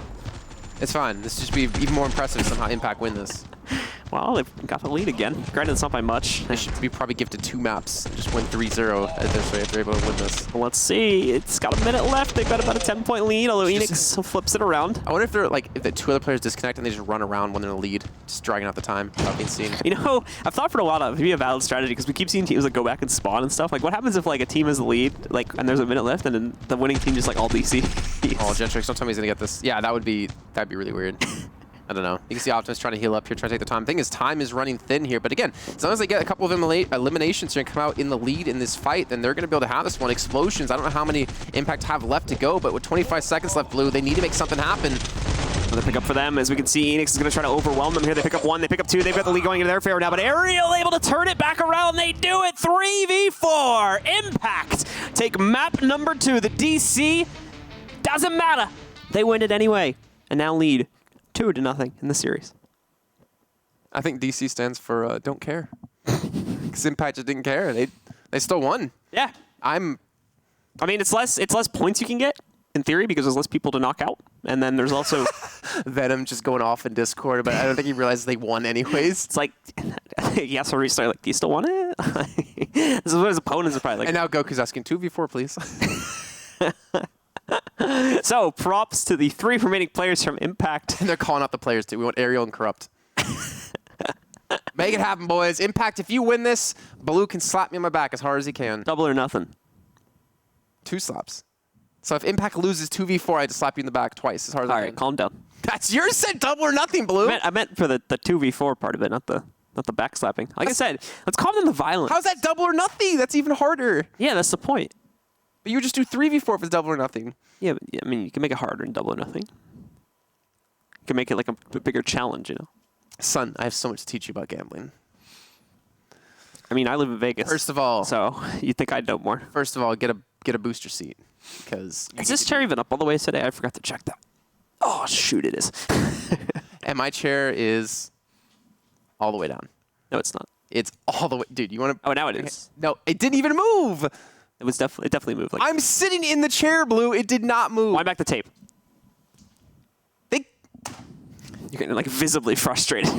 It's fine. This should be even more impressive to somehow Impact win this. Well, they've got the lead again. Granted, it's not by much. They should be probably gifted 2 maps and just win 3-0 at this rate if they're able to win this. Well, let's see. It's got a minute left. They've got about a 10-point lead, although Eanix flips it around. I wonder if they're like if the 2 other players disconnect and they just run around when they're in the lead, just dragging out the time without being seen. You know, I've thought for a while it'd be a valid strategy because we keep seeing teams like go back and spawn and stuff. Like, what happens if like a team has the lead, like, and there's a minute left, and then the winning team just like all DC? Oh, Gentrix, don't tell me he's gonna get this. Yeah, that'd be really weird. I don't know. You can see Optimus trying to heal up here, trying to take the time. Thing is, time is running thin here. But again, as long as they get a couple of eliminations here and come out in the lead in this fight, then they're going to be able to have this one. Explosions. I don't know how many Impact have left to go, but with 25 seconds left, Blue, they need to make something happen. Another pick up for them. As we can see, Eanix is going to try to overwhelm them here. They pick up 1, they pick up 2. They've got the lead going into their favor now, but Ariel able to turn it back around. They do it. 3v4. Impact take map number 2. The DC doesn't matter. They win it anyway and now lead 2-0 in the series. I think DC stands for don't care. Because Impact just didn't care. They still won. Yeah. I mean, it's less points you can get in theory because there's less people to knock out, and then there's also Venom just going off in Discord, but I don't think he realizes they won anyways. It's like, yes, or restart. Like, do you still want it? This is what his opponents are probably like. And now Goku's asking 2v4, please. So, props to the 3 remaining players from Impact. And they're calling out the players too. We want Ariel and Corrupt. Make it happen, boys. Impact, if you win this, Baloo can slap me on my back as hard as he can. Double or nothing. 2 slaps. So if Impact loses 2v4, I had to slap you in the back twice as hard as I can. All right, calm down. That's yours said double or nothing, Baloo. I meant for the 2v4 part of it, not the backslapping. Like I said, let's calm down the violence. How's that double or nothing? That's even harder. Yeah, that's the point. But you just do 3v4 if it's double or nothing. Yeah, but, I mean, you can make it harder in double or nothing. You can make it like a bigger challenge, you know? Son, I have so much to teach you about gambling. I mean, I live in Vegas. First of all. So, you'd think I'd know more. First of all, get a booster seat. Because is this chair even up all the way today? I forgot to check that. Oh, shoot, it is. And my chair is all the way down. No, it's not. It's all the way. Dude, you want to... Oh, now it is. No, it didn't even move. It definitely moved. Like, I'm sitting in the chair, Blue. It did not move. wind back the tape. You're getting like visibly frustrated.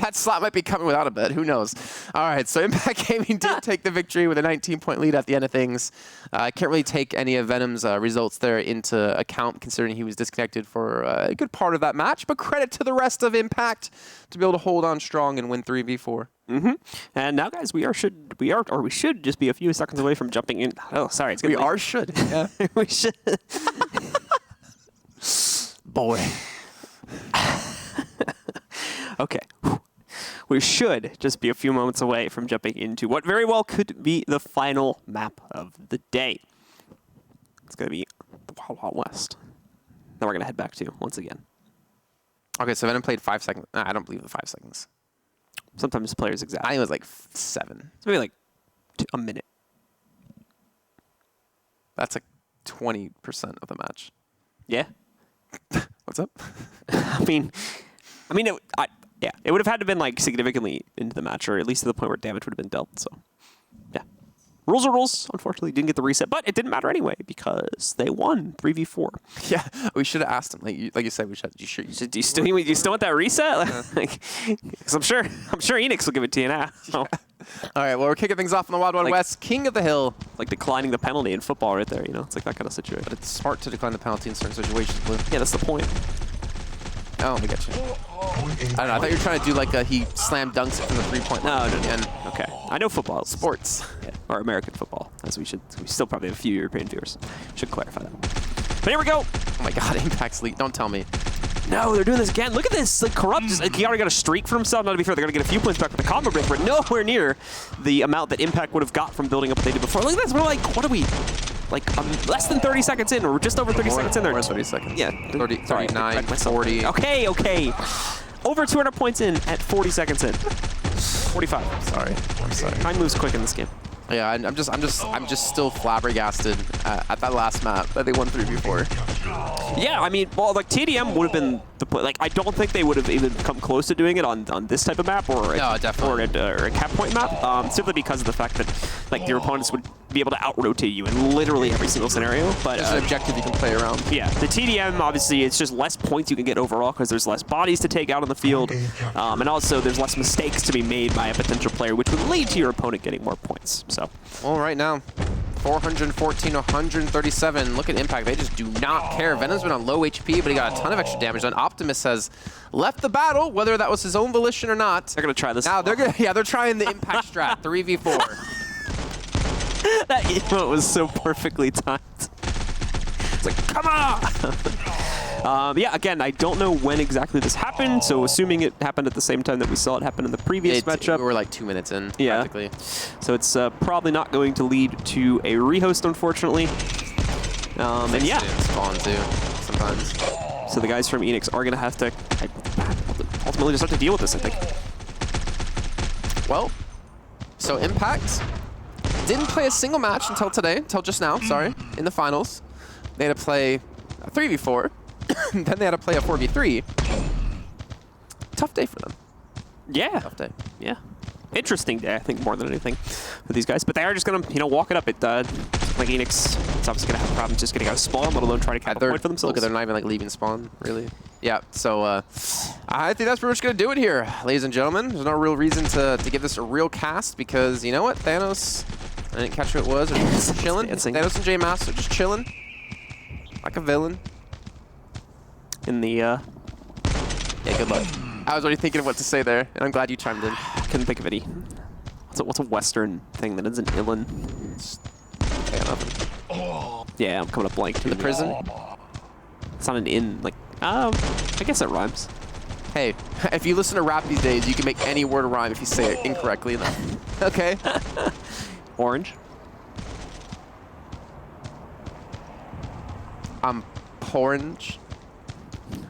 That slot might be coming without a bet. Who knows? All right, so Impact Gaming did take the victory with a 19-point lead at the end of things. I can't really take any of Venom's results there into account, considering he was disconnected for a good part of that match. But credit to the rest of Impact to be able to hold on strong and win 3v4. Mm-hmm. And now, guys, we should just be a few seconds away from jumping in. Oh, sorry, it's gonna be should. Yeah, we should. Boy. Okay. We should just be a few moments away from jumping into what very well could be the final map of the day. It's going to be the Wild Wild West. that we're going to head back to once again. Okay, so Venom played 5 seconds. Nah, I don't believe the 5 seconds. Sometimes players I exact. think it was like 7. It's maybe like a minute. That's like 20% of the match. Yeah. What's up? I mean, it would have had to been like significantly into the match, or at least to the point where damage would have been dealt. So, yeah, rules are rules. Unfortunately, didn't get the reset, but it didn't matter anyway because they won 3v4. Yeah, we should have asked him. Like you said, we should. You sure? Do you still want that reset? Because I'm sure Eanix will give it to you now. So, All right, well, we're kicking things off on the Wild Wild West. King of the Hill. like declining the penalty in football, right there. You know, it's like that kind of situation. But it's smart to decline the penalty in certain situations, Blue. Yeah, that's the point. Oh, we got you. I don't know. I thought you were trying to do like he slam dunks it from the 3-point line. No. And Okay, I know football. sports. Yeah, or American football, as we still probably have a few European viewers. Should clarify that. But here we go. Oh my God, Impact's lead. Don't tell me. No, they're doing this again. Look at this. Like, Corrupt, he already got a streak for himself. Not to be fair, they're going to get a few points back with the combo break, but nowhere near the amount that Impact would have got from building up what they did before. Look at this. We're like, what are we? Like, less than 30 seconds in, or just over 30 seconds in there. More than 30 seconds. Yeah. 30, Sorry, 39, 40. Okay. Over 200 points in at 40 seconds in. 45. I'm sorry. Time moves quick in this game. Yeah, I'm just still flabbergasted at that last map that they won 3v4. Yeah, I mean, well, like TDM would have been the like. I don't think they would have even come close to doing it on this type of map or definitely. or a cap point map. Simply because of the fact that like your opponents would be able to out rotate you in literally every single scenario. But There's an objective you can play around. yeah, the TDM obviously it's just less points you can get overall because there's less bodies to take out on the field, and also there's less mistakes to be made by a potential player, which would lead to your opponent getting more points. So. Well, right now, 414, 137. Look at Impact. They just do not care. Venom's been on low HP, but he got a ton of extra damage done. Optimus has left the battle, whether that was his own volition or not. They're gonna try this. Now they're trying the Impact strat, 3v4. That emote was so perfectly timed. It's like, come on! Yeah, again, I don't know when exactly this happened, so assuming it happened at the same time that we saw it happen in the previous matchup. We were like 2 minutes in, Yeah. practically. So it's probably not going to lead to a rehost, unfortunately. And yeah. Spawn too, sometimes. So the guys from Eanix are going to have to ultimately just have to deal with this, I think. Well, so Impact didn't play a single match until today, until just now, sorry, in the finals. They had to play a 3v4. Then they had to play a 4v3. Tough day for them. Yeah. Tough day. Yeah. Interesting day, I think, more than anything for these guys. But they are just going to, walk it up. Like Eanix, it's obviously going to have problems just getting out of spawn, let alone trying to cap a point for themselves. Look at they're not even like leaving spawn, really. Yeah, so I think that's pretty much going to do it here, ladies and gentlemen. There's no real reason to give this a real cast because, you know what, Thanos, I didn't catch who it was, are just chilling. Thanos and J-Mass are just chilling like a villain. In the, Yeah, good luck. I was already thinking of what to say there, and I'm glad you chimed in. I couldn't think of any. What's a Western thing that isn't Illin? Yeah, nothing. Yeah, I'm coming up blank too. The prison? It's not an inn. Like, I guess it rhymes. Hey, if you listen to rap these days, you can make any word rhyme if you say it incorrectly enough. Okay? Orange. Orange.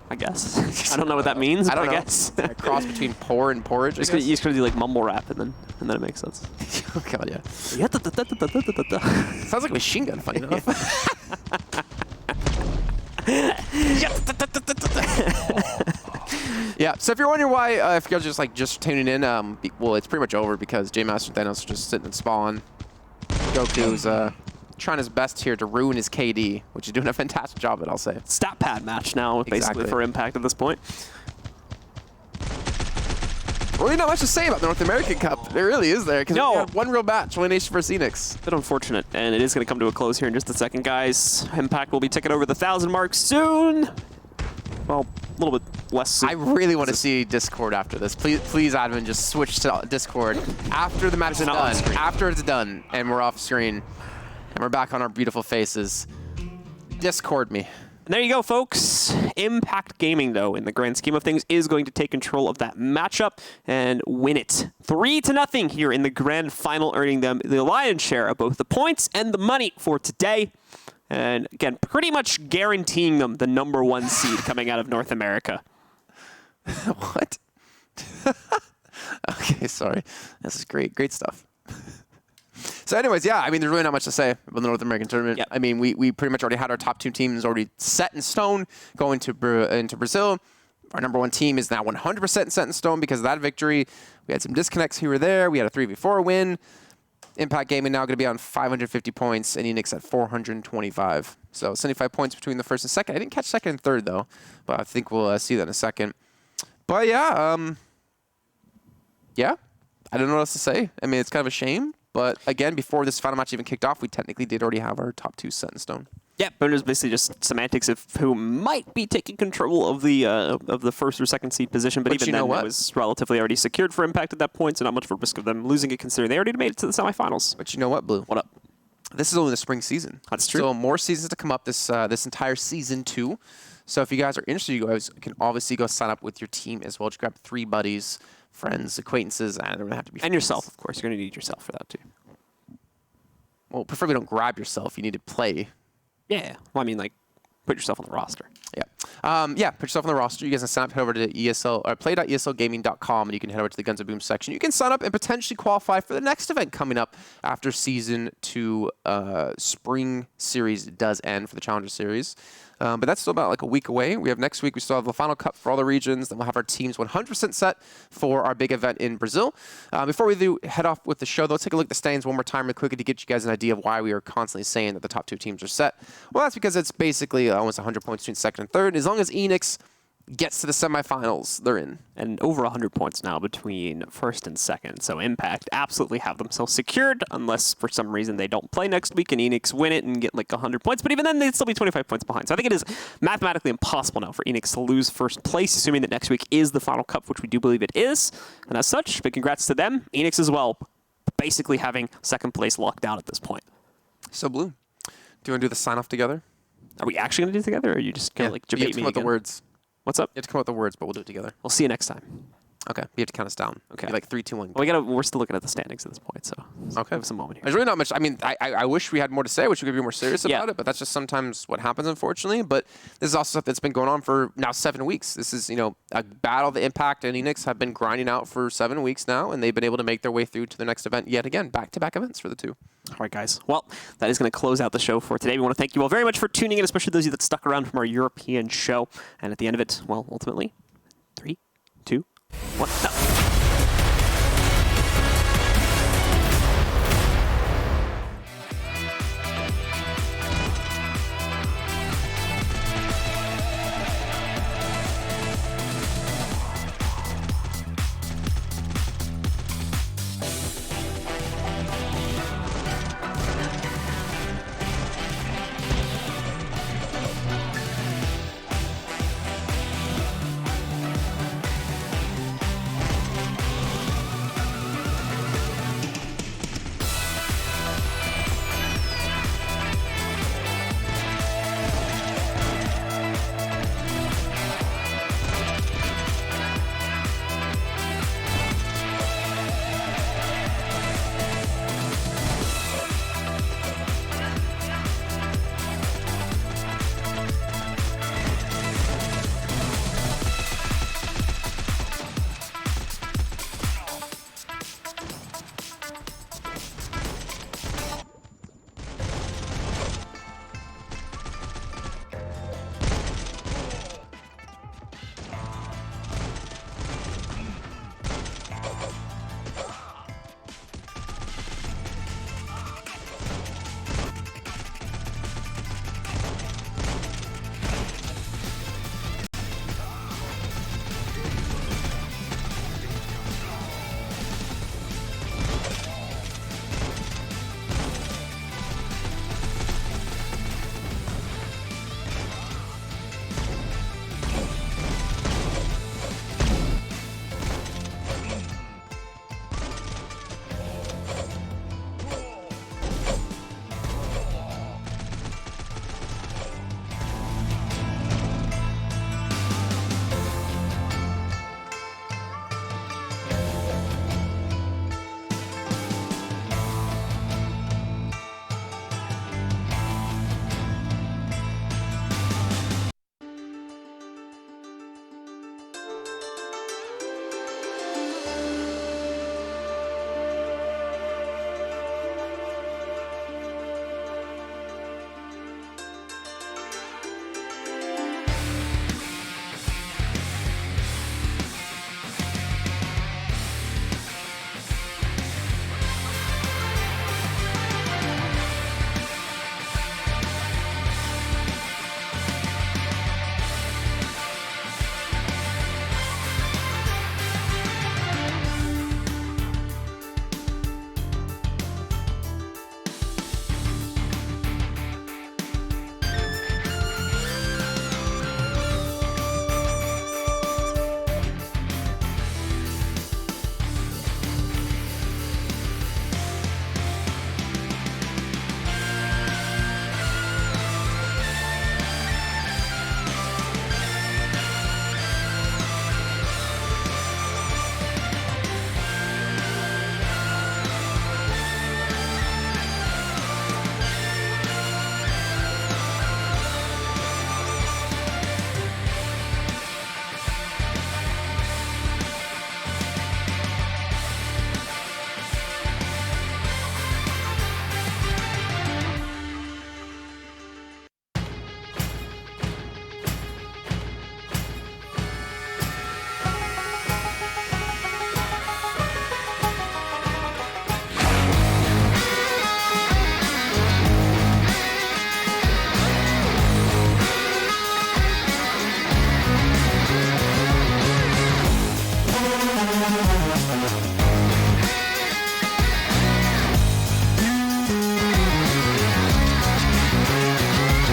I guess. I don't know what that means. I don't know. Guess. A cross between poor and porridge. You just gonna do like mumble rap and then it makes sense. Oh god, yeah. Yeah. Sounds like Machine Gun, funny enough. Yeah. So if you're wondering why, if you guys are just tuning in, well, it's pretty much over because J-Master and Thanos are just sitting in spawn. Goku's trying his best here to ruin his KD, which he's doing a fantastic job at, I'll say. Stat pad match now, basically, for Impact at this point. Really not much to say about the North American Cup. There really is there, because we have one real match, One Nation versus Eanix. A bit unfortunate, and it is going to come to a close here in just a second, guys. Impact will be ticking over the 1,000 mark soon. Well, a little bit less soon. I really want to see Discord after this. Please, admin, just switch to Discord after the match is done. After it's done, and we're off screen, and we're back on our beautiful faces. Discord me. And there you go, folks. Impact Gaming, though, in the grand scheme of things, is going to take control of that matchup and win it 3-0 here in the grand final, earning them the lion's share of both the points and the money for today. And again, pretty much guaranteeing them the #1 seed coming out of North America. What? Okay, sorry. This is great. Great stuff. So anyways, yeah, I mean, there's really not much to say about the North American tournament. Yep. I mean, we pretty much already had our top 2 teams already set in stone going to into Brazil. Our #1 team is now 100% set in stone because of that victory. We had some disconnects here or there. We had a 3v4 win. Impact Gaming now going to be on 550 points, and Eanix at 425. So 75 points between the first and second. I didn't catch second and third, though, but I think we'll see that in a second. But yeah, I don't know what else to say. I mean, it's kind of a shame. But again, before this final match even kicked off, we technically did already have our top 2 set in stone. Yeah, but it was basically just semantics of who might be taking control of the first or second seed position. But even then, it was relatively already secured for Impact at that point, so not much of a risk of them losing it, considering they already made it to the semifinals. But you know what, Blue? What up? This is only the spring season. That's true. So more seasons to come up this entire season 2. So if you guys are interested, you guys can obviously go sign up with your team as well. Just grab 3 buddies, friends, acquaintances, and they don't have to be friends. And yourself, of course. You're going to need yourself for that, too. Well, preferably don't grab yourself. You need to play. Yeah. Well, I mean, like, put yourself on the roster. Yeah. Put yourself on the roster. You guys can sign up, head over to play.eslgaming.com, and you can head over to the Guns of Boom section. You can sign up and potentially qualify for the next event coming up after Season 2 Spring Series does end for the Challenger Series. But that's still about like a week away. We have next week. We still have the final cup for all the regions. Then we'll have our teams 100% set for our big event in Brazil. Before we do head off with the show, though, let's take a look at the standings one more time real quickly to get you guys an idea of why we are constantly saying that the top 2 teams are set. Well, that's because it's basically almost 100 points between second and third. As long as Eanix gets to the semifinals, they're in. And over 100 points now between first and second. So Impact absolutely have themselves secured, unless for some reason they don't play next week and Eanix win it and get like 100 points. But even then, they'd still be 25 points behind. So I think it is mathematically impossible now for Eanix to lose first place, assuming that next week is the final cup, which we do believe it is. And as such, big congrats to them. Eanix as well, basically having second place locked down at this point. So, Blue, do you want to do the sign-off together? Are we actually going to do it together, or are you just going to like debate me come up with the words. What's up? You have to come up with the words, but we'll do it together. We'll see you next time. Okay. You have to count us down. Okay. Be like 3, 2, 1. Well, we're still looking at the standings at this point, so okay. Give us a moment here. There's really not much. I mean, I wish we had more to say. I wish we could be more serious about Yeah. it, but that's just sometimes what happens, unfortunately. But this is also stuff that's been going on for now 7 weeks. This is, a battle that Impact and Eanix have been grinding out for 7 weeks now, and they've been able to make their way through to the next event yet again. Back-to-back events for the 2. All right, guys. Well, that is going to close out the show for today. We want to thank you all very much for tuning in, especially those of you that stuck around from our European show. And at the end of it, well, ultimately, 3, 2, 1. No.